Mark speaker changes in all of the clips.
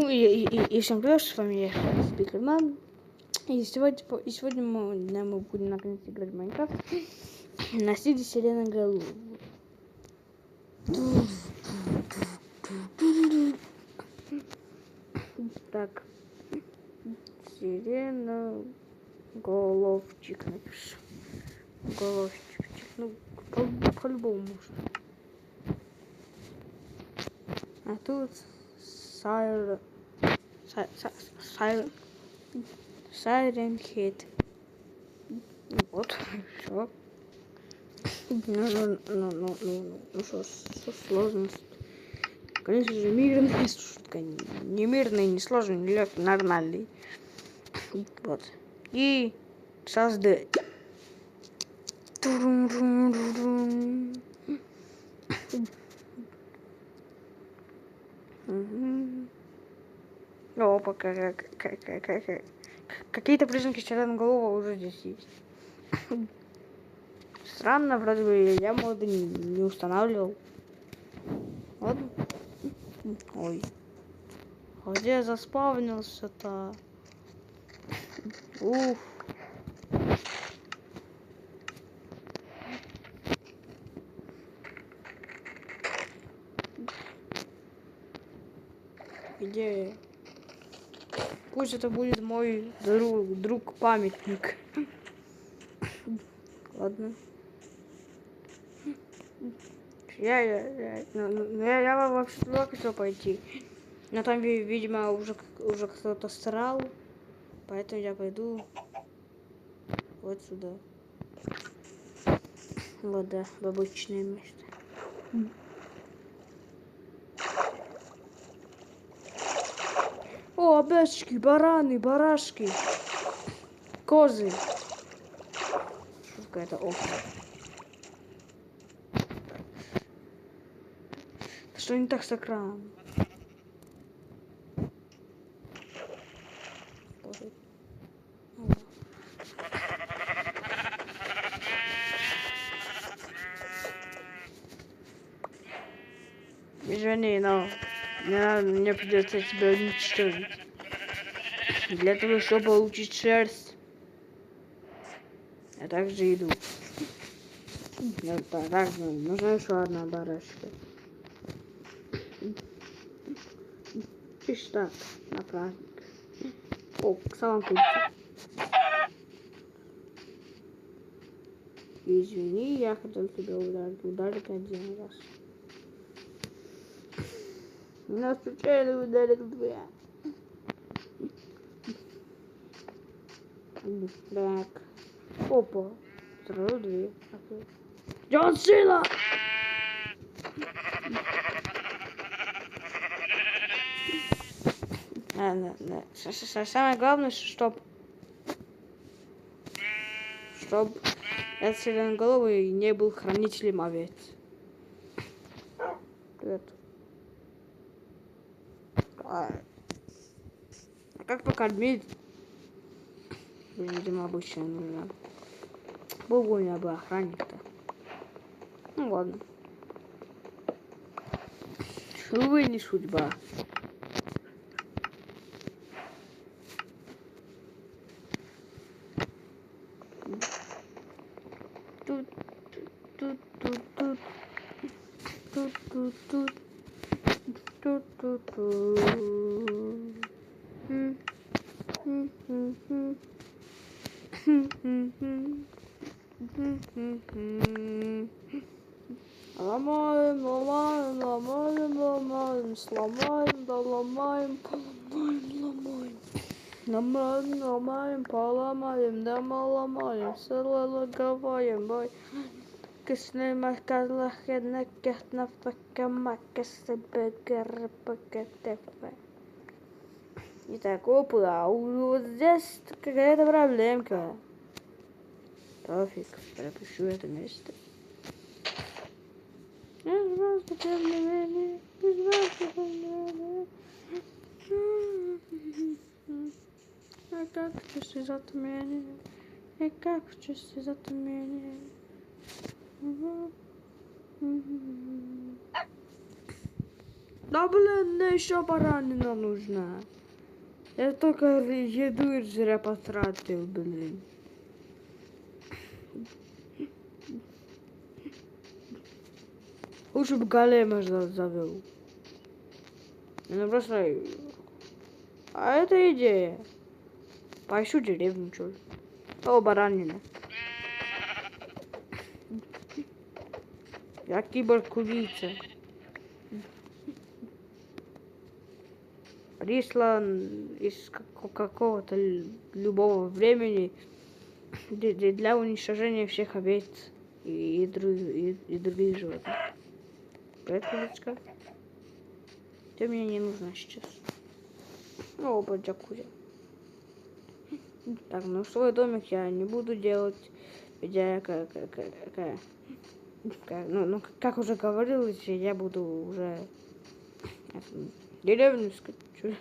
Speaker 1: И всем привет, с вами я, Спикерман. И сегодня мы будем наконец играть в Майнкрафт на Сиде Сиреноголового. Так, Сиреноголовчик напишу. Головчик, ну, по-любому можно. А тут Siren Head. Вот, все. Ну что сложность? Конечно же, мирная шутка. Не мирный, не сложный, не легкий, нормальный. Вот. И создать. Опа, какие-то признаки Сиреноголового уже здесь есть. Странно, вроде бы я моды не устанавливал. Ладно. Ой. А где я заспавнился-то? Ух. Где? Пусть это будет мой друг-памятник. Ладно. Я вообще туда хотел пойти. Но там, видимо, уже кто-то срал. Поэтому я пойду вот сюда. Вот, да, в обычное место. О, овечки, бараны, барашки, козы. Что какая-то овца? Что не так с экраном? Извини, но мне придется тебя уничтожить. Для того, чтобы получить шерсть, я также иду. Так, нужна еще одна барашка. Чуть так, на праздник. О, к салам курица. Извини, я хотел тебя ударить один раз. Меня случайно ударил двое. Так. Опа. Сразу две. Джон Сина! Самое главное, чтобы этот Сиреноголовый не был хранителем овец. Привет. А как покормить? Видимо, обычно нужно. Был бы у меня бы охранник-то. Ну ладно. Увы, не судьба. Ломаем, сломаем, да ломаем, ломаем, поломаем, да мы ломаем, логоваем, бой. Кисный макарлах, една кертна факамака, себе гарпакатеф. Итак, опа, вот здесь какая-то проблемка. Пофиг, пропущу это место. А как в часы затмения? И как в часы затмения? Да блин, мне еще баранина нужна. Я только еду зря потратил, блин. Лучше бы голема завел. Ну просто... А это идея. Поищу деревню, чё ли. О, баранина. Я киборг-убийца. Прислан из какого-то любого времени для уничтожения всех овец и других животных. Привет, курочка. Ты мне не нужна сейчас. О, под джакузи. Так, ну свой домик я не буду делать. Ведь я как уже говорил, я буду уже деревню скачу.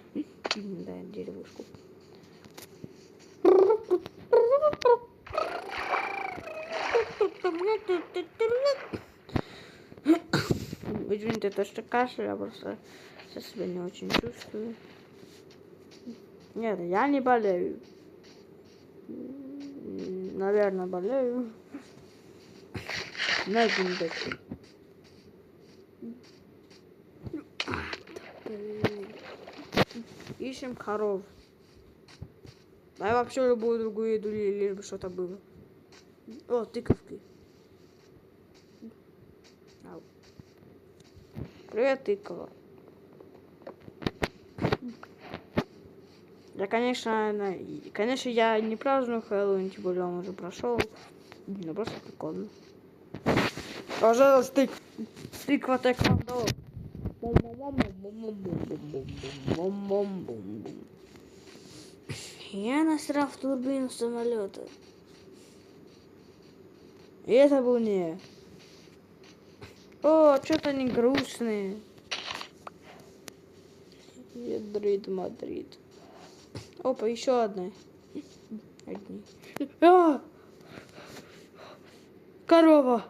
Speaker 1: Да, деревушку. Извините, то что кашель, я просто себя не очень чувствую. Нет, я не болею. Наверное, болею. На виндоке. Ищем коров. Дай вообще любую другую еду, лишь бы что-то было. О, тыковки. Ау. Привет, тыкова. Да, конечно, я не праздную Хэллоуин, тем более он уже прошел. Ну, просто прикольно. Пожалуйста, тыква тэквондо. Я насрал в турбину самолета. И это был не. О, что-то они грустные. Мадрид. Опа, еще одна. Одни. А! Корова.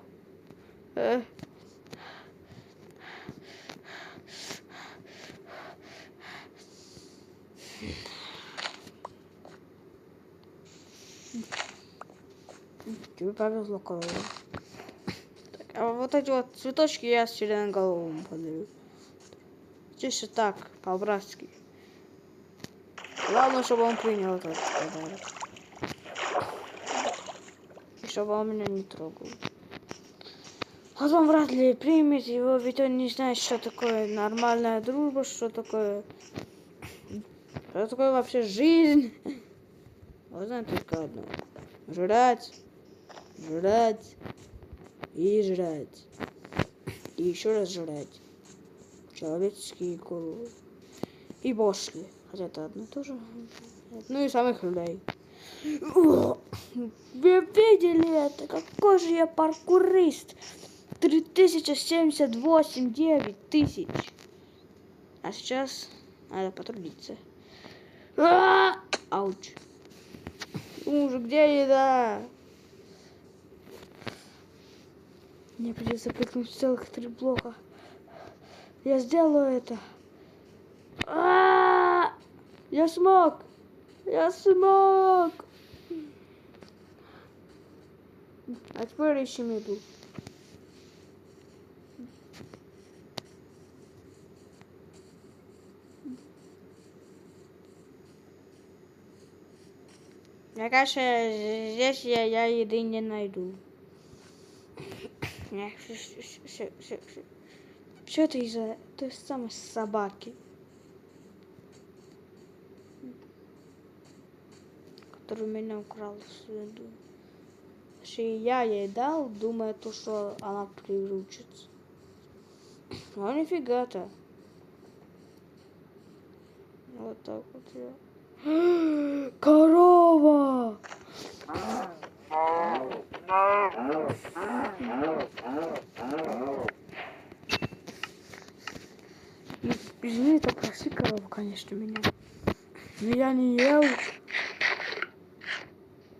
Speaker 1: Тебе повезло, корова. Так, а вот эти вот цветочки я с членоголовым подарю. Чисто так, по-братски. Главное, чтобы он принял этот подарок. И чтобы он меня не трогал. А он вряд ли примет его, ведь он не знает, что такое нормальная дружба, что такое вообще жизнь. Он знает только одно. Жрать, жрать и жрать. И еще раз жрать. Человеческие головы. И бошки. Хотя это одно и то же. Ну и самых людей. Вы видели это? Какой же я паркурист. 3078, 9000. А сейчас надо потрудиться. Ауч. Уже где еда? Мне придется прыгнуть целых 3 блока. Я сделаю это. Я смог! Я смог! А теперь ищем еду. Мне кажется, здесь я еды не найду. Что это из-за той самой собаки, которую меня украл с еду? Я ей дал, думая, то, что она приручится. А нифига-то. Вот так вот я. Корова! Извини, это прости, корова, конечно, меня. Но я не ел.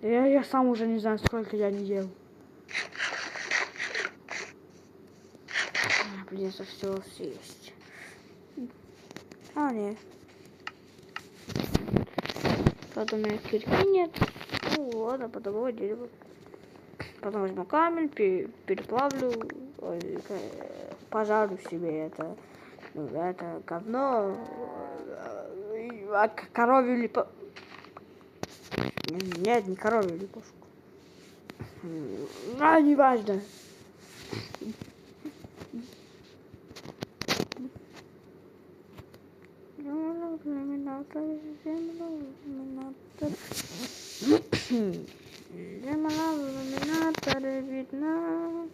Speaker 1: Я сам уже не знаю, сколько я не ел. Придется все съесть. А, нет. Правда, у меня кирки нет. Ну ладно, подобрать дерево. Потом возьму камень, переплавлю, пожарю себе это говно, коровью липошку. Нет, не коровью липошку. А, не важно. Иллюминатор видно.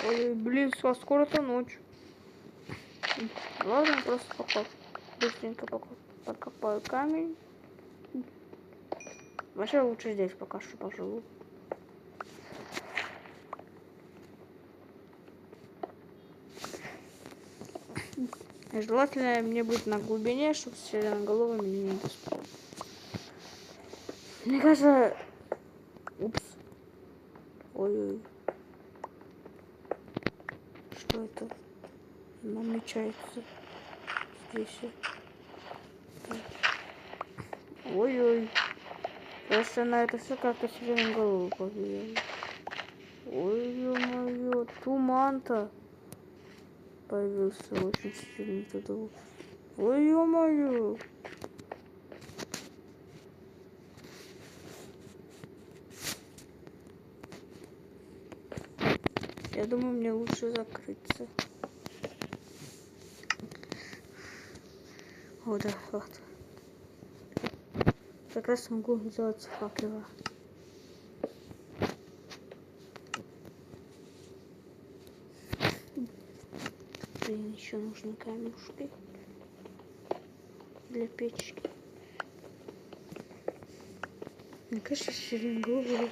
Speaker 1: Ой, блин, скоро-то ночь. Ладно, просто быстренько покопаю камень. Вообще лучше здесь пока что поживу. Желательно мне быть на глубине, чтобы сиреноголовый меня не достал. Мне кажется... Упс. Ой-ой. Что это? Намечается здесь. Ой-ой. Просто на это все как-то сиреноголовый повлиял. Ой-ё-моё, туман-то появился очень сильный туда. Ой-ё-моё. Я думаю, мне лучше закрыться. О, да, вот. Как раз могу сделать факела. Блин, еще нужны камешки для печки. Мне кажется, сиреноголовый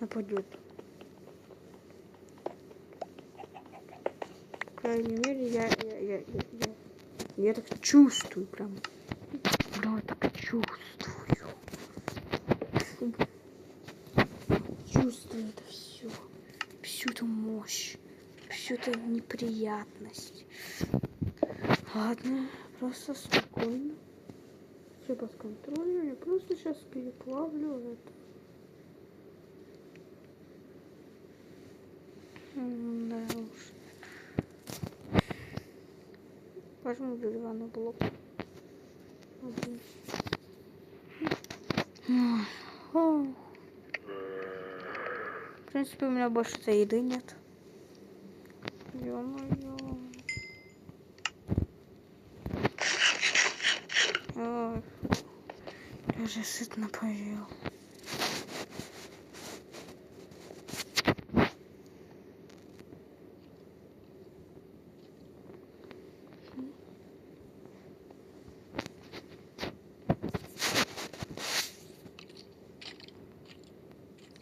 Speaker 1: нападет. По крайней мере, я так чувствую прям. Прям так чувствую. Чувствую это все. Всю эту мощь. Всю эту неприятность. Ладно, просто спокойно. Все под контролем. Я просто сейчас переплавлю это. Да уж. Возьму деревянный блок. Один. В принципе, у меня больше-то еды нет. Ё-моё. Ой, я уже сытно поел.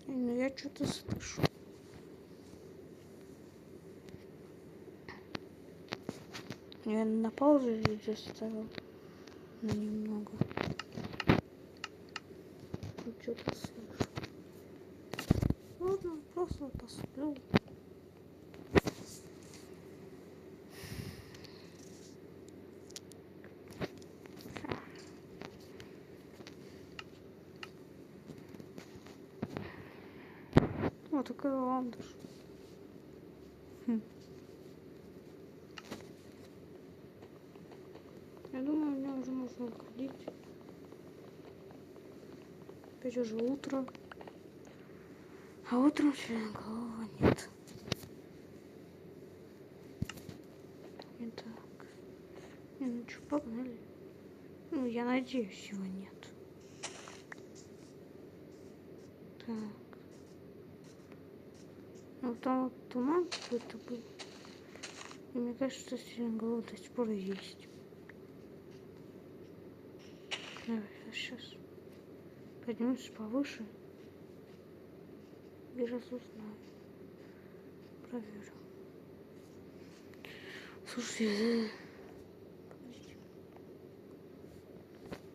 Speaker 1: Ну, я что-то слышу. Я на паузу видео ставил. Но немного. Что-то слышу. Ладно, просто посплю. Вот такой ландыш. Я думаю, мне уже можно уходить. Опять уже утро. А утром сиреноголового нет. Итак. Ну что, погнали. Ну, я надеюсь, его нет. Так. Ну, там вот туман какой-то был. И мне кажется, что сиреноголовый до сих пор есть. Давай, сейчас поднимусь повыше и разузнаю. Проверю. Слушай, подожди.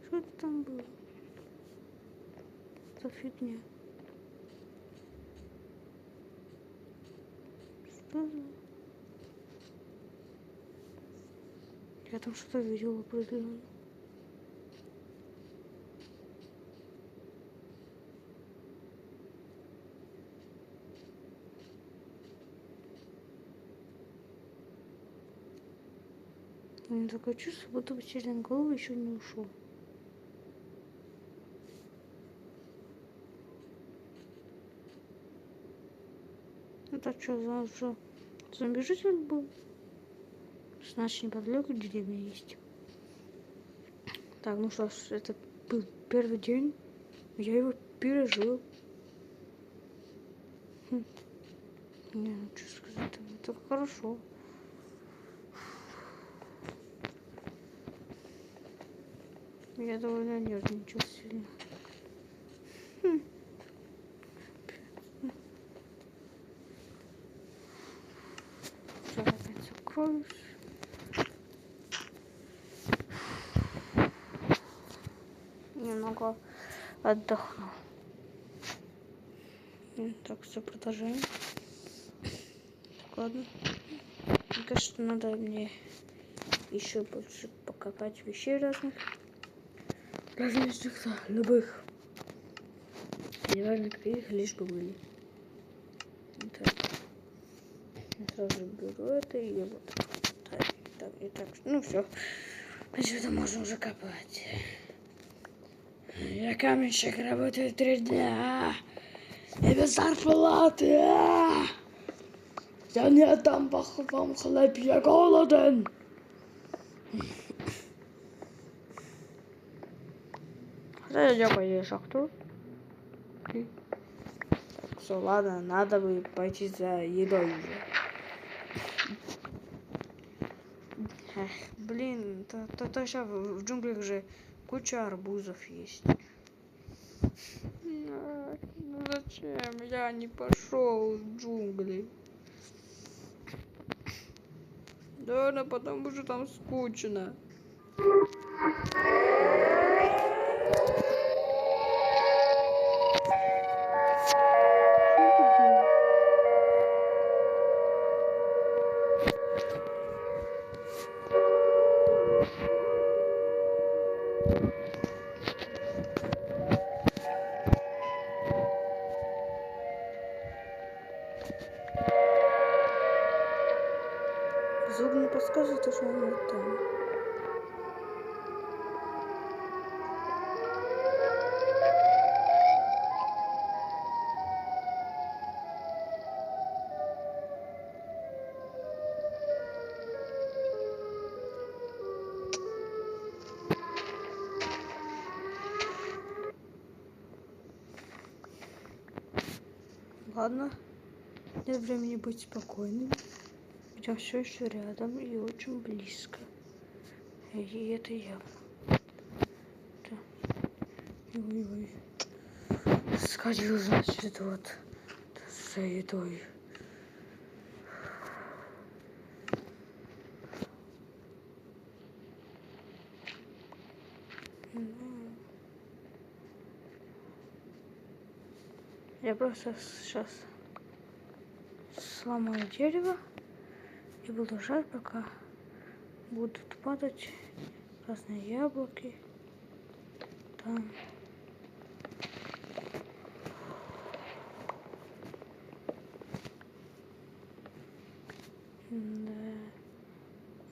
Speaker 1: Что это там было? За фигня? Что за... Я там что-то видела определенно. У меня такое чувство, будто бы через голову еще не ушел. Это что за зомби-житель был? Значит, неподалеку деревня есть. Так, ну что ж, это был первый день. Я его пережил. Не, ну что сказать, это хорошо. Я довольно нервничал сильно. Все, опять закроюсь. Немного отдохну. Так, все, продолжаем. Ладно. Мне кажется, надо мне еще больше покопать вещей разных. Различных, любых. Неважно каких, лишь бы были. Так. Я сразу беру это и вот так, и так. Ну все. Отсюда можно уже копать. Я каменщик, работаю 3 дня. И без зарплаты. Я не отдам вам хлеб, я голоден. Хотя я пойду шахту. Так, все, ладно, надо бы пойти за едой уже. Эх, блин, то сейчас в джунглях же куча арбузов есть. Ну зачем я не пошел в джунгли? Да, потому что там скучно. Звук не подсказывает, что он вот там. Ладно, нет времени быть спокойным. Хотя все еще рядом и очень близко. И это явно. Да. Ой-ой. Сходил, значит, вот за едой. Я просто сейчас сломаю дерево и буду ждать, пока будут падать разные яблоки. Там. Да.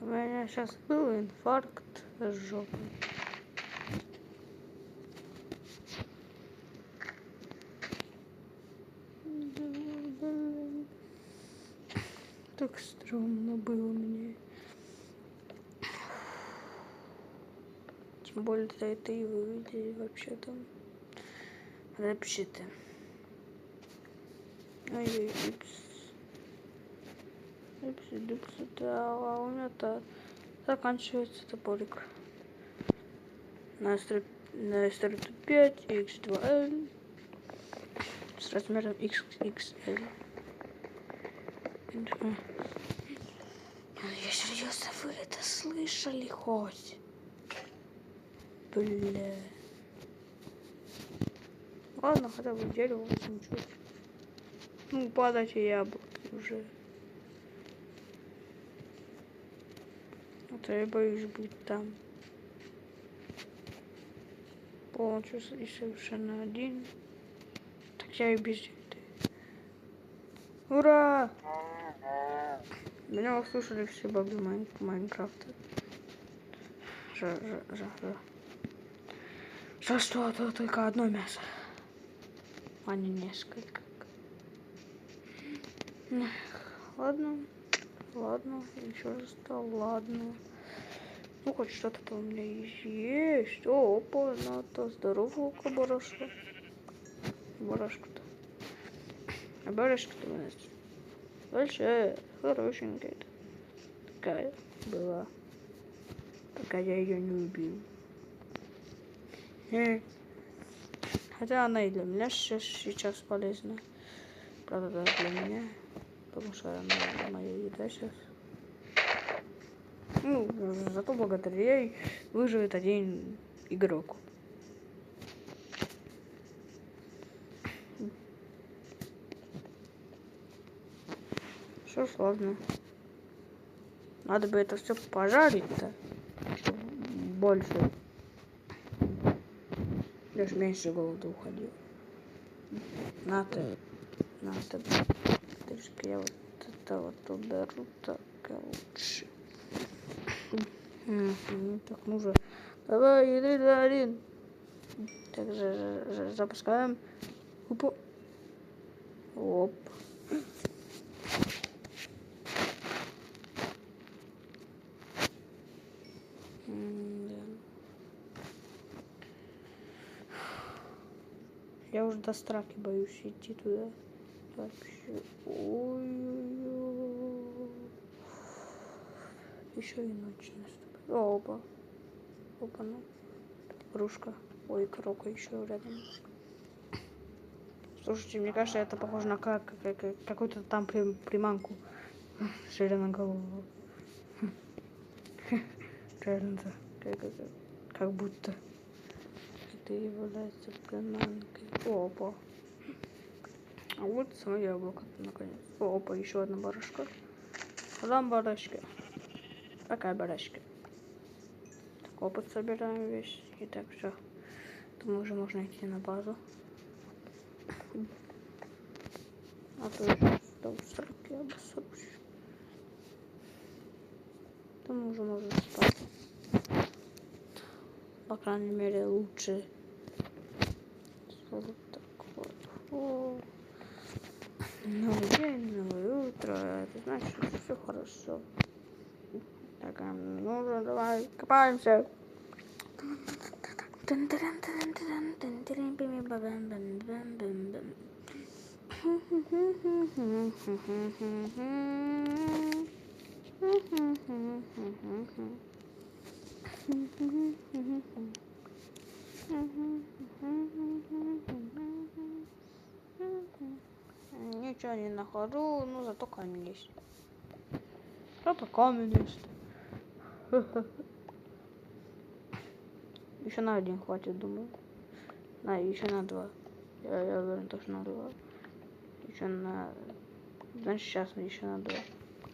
Speaker 1: У меня сейчас был инфаркт с жопой. Так стрёмно было мне. Тем более это и вы видели вообще там. Напишите. Ой-ой, дипс, да, у меня-то заканчивается топорик. на сторону 5, x2l с размером xxl. Я серьезно, вы это слышали хоть? Бля. Ладно, хотя бы дерево ничего. Ну, падайте яблоки уже. А то я боюсь быть там. Полностью и совершенно один. Так я и без еды. Ура! Меня услышали все бабы Майнкрафта. Жаль, что это только одно мясо, а не несколько. Ладно, еще раз стал, ладно. Ну, хоть что-то у меня есть. О, опа, на-то здорового барашка. Барашка-то. А барашка-то у нас большая, хорошенькая. Такая была. Пока я ее не убил. Хотя она и для меня сейчас полезна. Правда, даже для меня. Потому что она моя еда сейчас. Ну, зато благодаря ей выживет один игрок. Что ж, ладно. Надо бы это все пожарить-то. Чтобы больше. Даже меньше голода уходил. Надо. Трішки я вот это вот уберу. Так, лучше. Так, ну же. Давай, 3, 2, 1. Так, запускаем. Опа. Оп. Я уже до страхи боюсь идти туда. Вообще. Ой-ой-ой. Еще и ночь наступает. Опа. Опа, ну. Кружка. Ой, коробка еще рядом. Слушайте, мне кажется, это похоже на какую-то там приманку. Шириноголового. Реально, как будто. Это является приманкой. Опа. А вот само яблоко, наконец. Опа, еще одна барашка. Там барашка. Такая барашка. Так, опыт собираем весь. Итак, все. Думаю, уже можно идти на базу. А то уже в сроке обосрусь. Там уже можно спать. По крайней мере, лучше. Вот так вот. О. Новый день, новое утро. Это значит, что все хорошо. Так, ну же, давай, копаемся. Ничего не нахожу, ну зато камень есть. Что-то камень есть. Еще на один хватит, думаю. Еще на 2. Я уверен, что на 2. Еще на... Значит, сейчас еще на 2.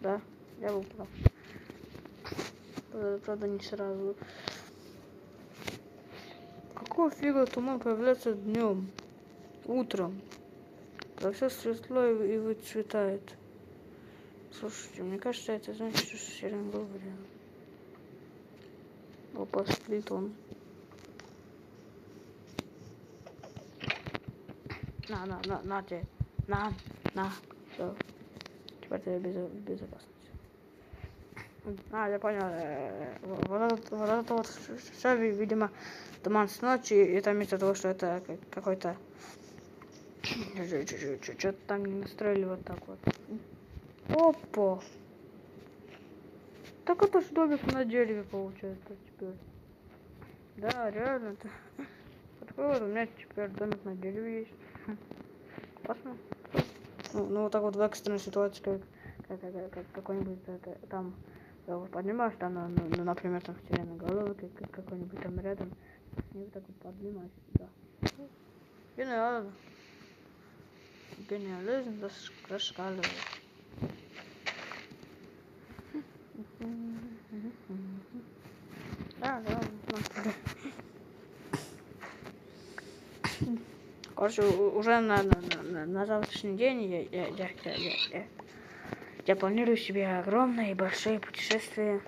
Speaker 1: Да, я был прав. Правда, не сразу. Какого фига туман появляется днем? Утром. Да все светло и выцветает. Слушайте, мне кажется, это значит, что Серен был вариант. Опа, сплит он. На тебе. На. Все. Теперь ты в безопасности. Я понял. Вот это вот все, видимо, туман с ночи. Это вместо того, что это какой-то... Что-то там не настроили вот так вот. Опа. Так это ж домик на дереве получается теперь. Да, реально. Такой вот у меня теперь домик на дереве есть. Классно. Ну, вот так вот в экстренной ситуации, как какой-нибудь там поднимаешь, там, ну, например, там сиреноголовый, какой-нибудь там рядом, и вот так вот поднимаешь, да. Гениально. Гениализм зашкаливает. Да. Короче, уже на завтрашний день я планирую себе огромные и большие путешествия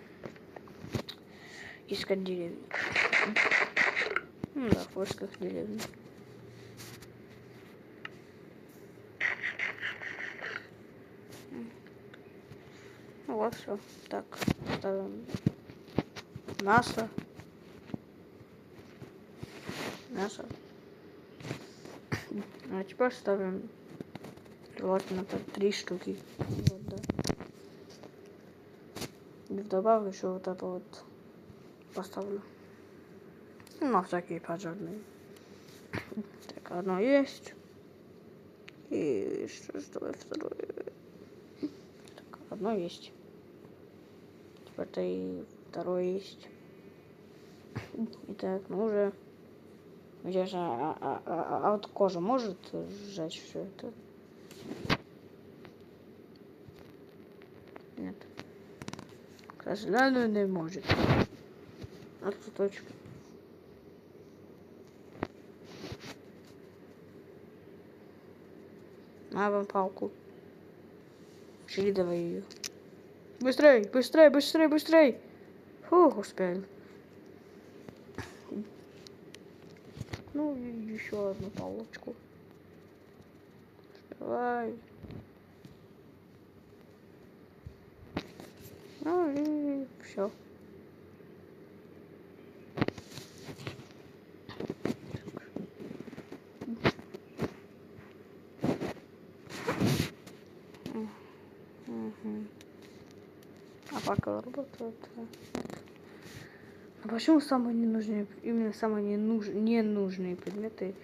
Speaker 1: искать деревни. Ну да, в поисках деревни. Ну вот все. Так, ставим мясо. А теперь ставим желательно 3 штуки. Вот, да. И вдобавок еще вот это вот поставлю. Ну, на всякие пожарные. Так, одно есть. И что второе? Так, одно есть. Теперь-то и второе есть. Итак, ну уже. Где же, вот кожа может сжечь все это? Нет. К сожалению, не может. Вот точка. На вам палку. Передавай ее. Быстрей! Фух, успел. Ну и еще одну палочку. Давай. Ну и все. А пока работает. А почему самые ненужные, именно самые ненужные предметы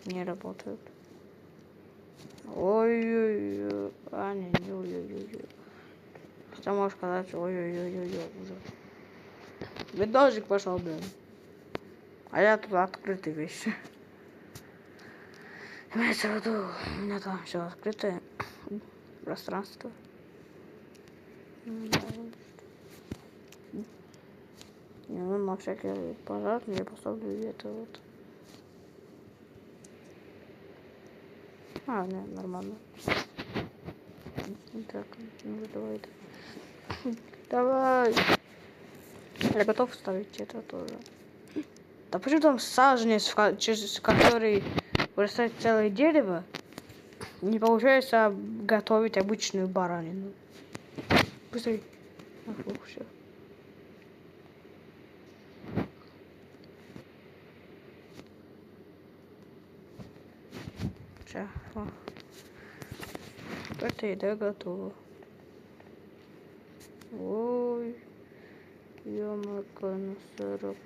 Speaker 1: не работают? Ой-ой-ой. Не ой-ой-ой. Что можешь сказать? Ой-ой-ой-ой уже. Видосик пошел, блин. А я тут открытые вещи. Имеется в виду, у меня там все открытое пространство. Ну, на всякий пожар я поставлю это вот. Не, нормально. Так, ну давай. Давай. Я готов ставить это тоже. Да почему там саженец, через который вырастает целое дерево, не получается готовить обычную баранину? Быстрей. Все. Все. Эта еда готова. Ой. Ё-моё, на 40.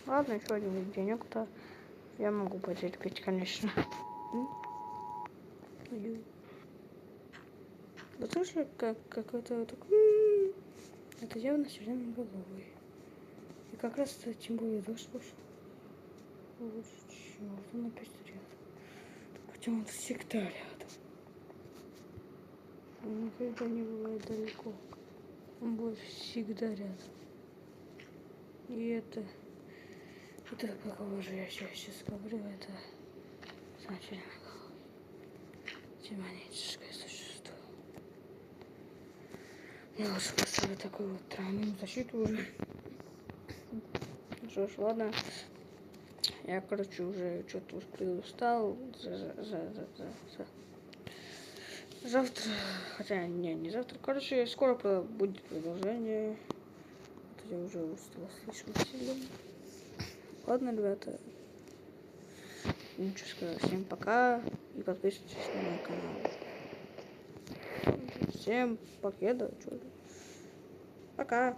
Speaker 1: Ладно, еще один денек-то я могу потерпеть, конечно. Да тоже какой-то такой. Это явно сиреноголовый. И как раз тем более дождь пошел. Вот черт, он опять рядом. Хотя он всегда рядом. Он никогда не бывает далеко. Он будет всегда рядом. И это про кого же я сейчас говорю, это значит демоническое существо. Я лучше поставлю такую вот тройную защиту уже. Что ж, ладно. Я, короче, уже что-то устал. Завтра, хотя не завтра, короче, скоро будет продолжение. Вот я уже устал слишком сильно. Ладно, ребята. Ничего сказать. Всем пока и подписывайтесь на мой канал. Всем покеда. Пока.